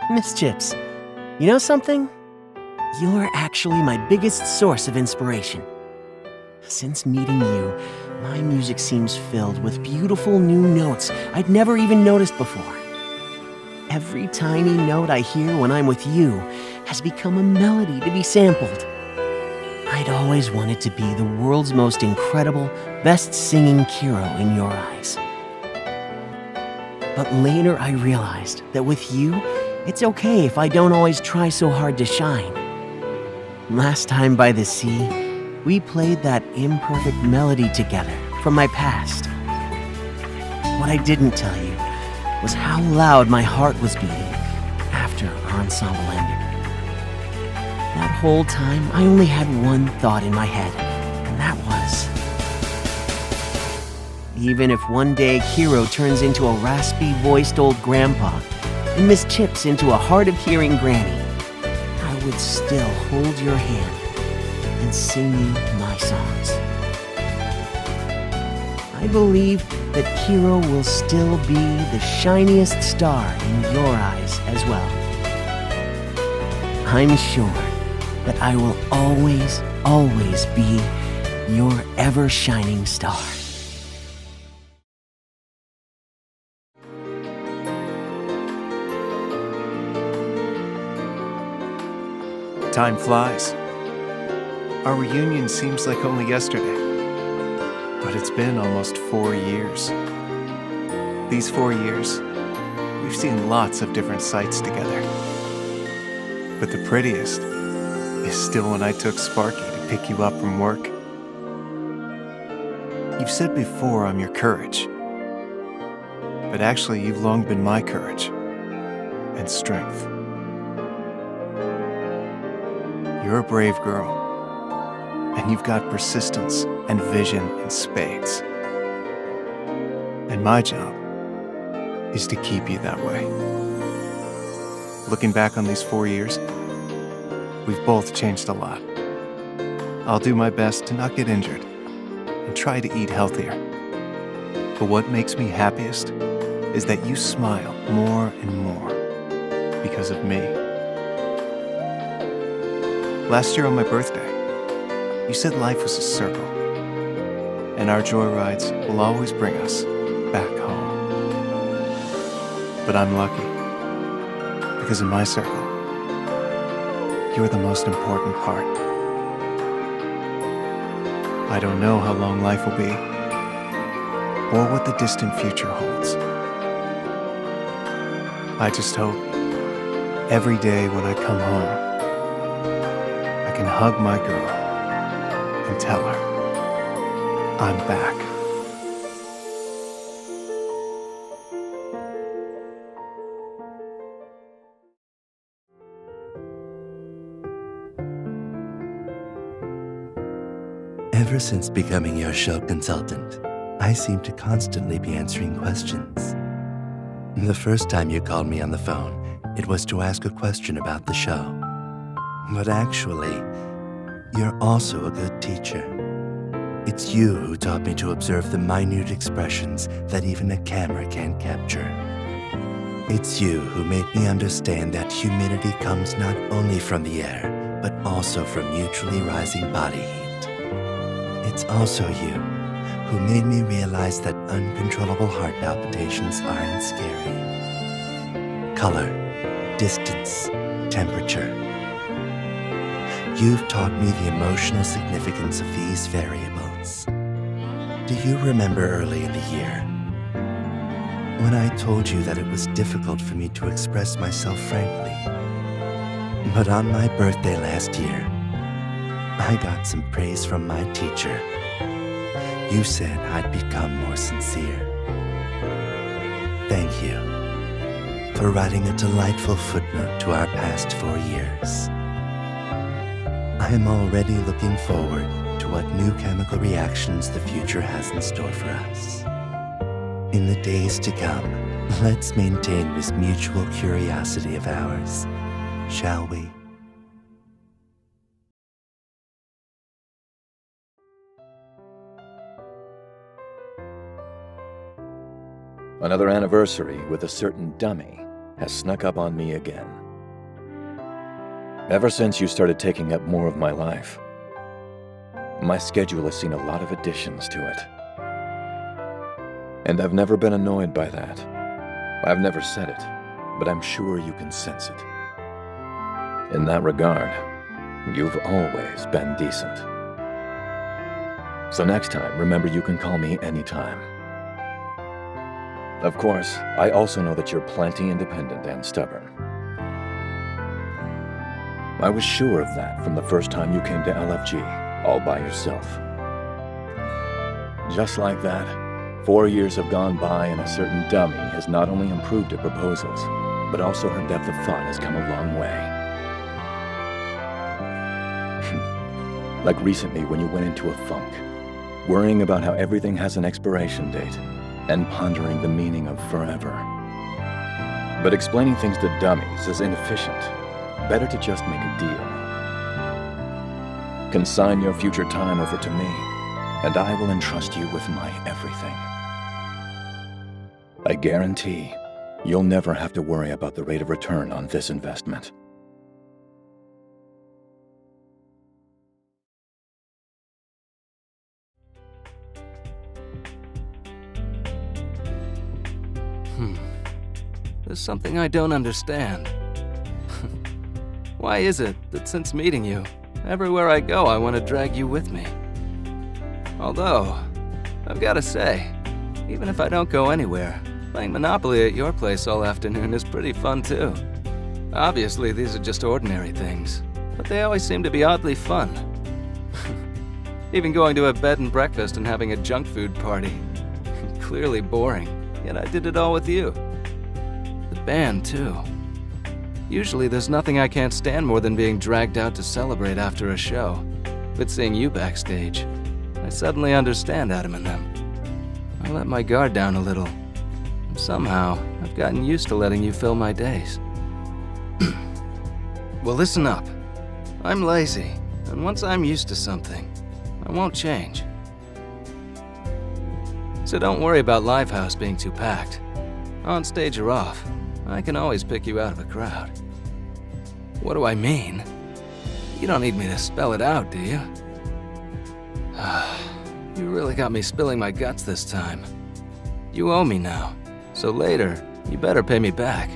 Miss Chips, you know something? You're actually my biggest source of inspiration. Since meeting you, my music seems filled with beautiful new notes I'd never even noticed before. Every tiny note I hear when I'm with you has become a melody to be sampled. I'd always wanted to be the world's most incredible, best-singing hero in your eyes. But later I realized that with you, it's okay if I don't always try so hard to shine. Last time by the sea, we played that imperfect melody together from my past. What I didn't tell you was how loud my heart was beating after our ensemble ended. That whole time, I only had one thought in my head, and that was, even if one day Hero turns into a raspy-voiced old grandpa and Miss Chips into a hard-of-hearing granny, I would still hold your hand and sing you my songs. I believe that Hero will still be the shiniest star in your eyes as well. I'm sure that I will always, always be your ever-shining star. Time flies. Our reunion seems like only yesterday, but it's been almost 4 years. These 4 years, we've seen lots of different sights together. But the prettiest is still when I took Sparky to pick you up from work. You've said before I'm your courage, but actually you've long been my courage and strength. You're a brave girl, and you've got persistence and vision in spades. And my job is to keep you that way. Looking back on these 4 years, we've both changed a lot. I'll do my best to not get injured and try to eat healthier. But what makes me happiest is that you smile more and more because of me. Last year on my birthday, you said life was a circle, and our joyrides will always bring us back home. But I'm lucky, because in my circle, you're the most important part. I don't know how long life will be, or what the distant future holds. I just hope every day when I come home, I can hug my girl and tell her I'm back. Ever since becoming your show consultant, I seem to constantly be answering questions. The first time you called me on the phone, it was to ask a question about the show. But actually, you're also a good teacher. It's you who taught me to observe the minute expressions that even a camera can't capture. It's you who made me understand that humidity comes not only from the air, but also from mutually rising body heat. It's also you who made me realize that uncontrollable heart palpitations aren't scary. Color, distance, temperature. You've taught me the emotional significance of these variables. Do you remember early in the year when I told you that it was difficult for me to express myself frankly? But on my birthday last year, I got some praise from my teacher. You said I'd become more sincere. Thank you for writing a delightful footnote to our past 4 years. I am already looking forward to what new chemical reactions the future has in store for us. In the days to come, let's maintain this mutual curiosity of ours, shall we? Another anniversary with a certain dummy. has snuck up on me again. Ever since you started taking up more of my life, my schedule has seen a lot of additions to it. And I've never been annoyed by that. I've never said it, but I'm sure you can sense it. In that regard, you've always been decent. So next time, remember you can call me anytime. Of course, I also know that you're plenty independent and stubborn. I was sure of that from the first time you came to LFG, all by yourself. Just like that, 4 years have gone by and a certain dummy has not only improved her proposals, but also her depth of thought has come a long way. Like recently when you went into a funk, worrying about how everything has an expiration date, and pondering the meaning of forever. But explaining things to dummies is inefficient. Better to just make a deal. Consign your future time over to me, and I will entrust you with my everything. I guarantee you'll never have to worry about the rate of return on this investment. There's something I don't understand. Why is it that since meeting you, everywhere I go I want to drag you with me? Although, I've got to say, even if I don't go anywhere, playing Monopoly at your place all afternoon is pretty fun too. Obviously, these are just ordinary things, but they always seem to be oddly fun. Even going to a bed and breakfast and having a junk food party. Clearly boring, yet I did it all with you. The band, too. Usually there's nothing I can't stand more than being dragged out to celebrate after a show. But seeing you backstage, I suddenly understand Adam and them. I let my guard down a little. And somehow, I've gotten used to letting you fill my days. Well, listen up. I'm lazy, and once I'm used to something, I won't change. So don't worry about Livehouse being too packed. On stage or off, I can always pick you out of a crowd. What do I mean? You don't need me to spell it out, do you? You really got me spilling my guts this time. You owe me now, so later, you better pay me back.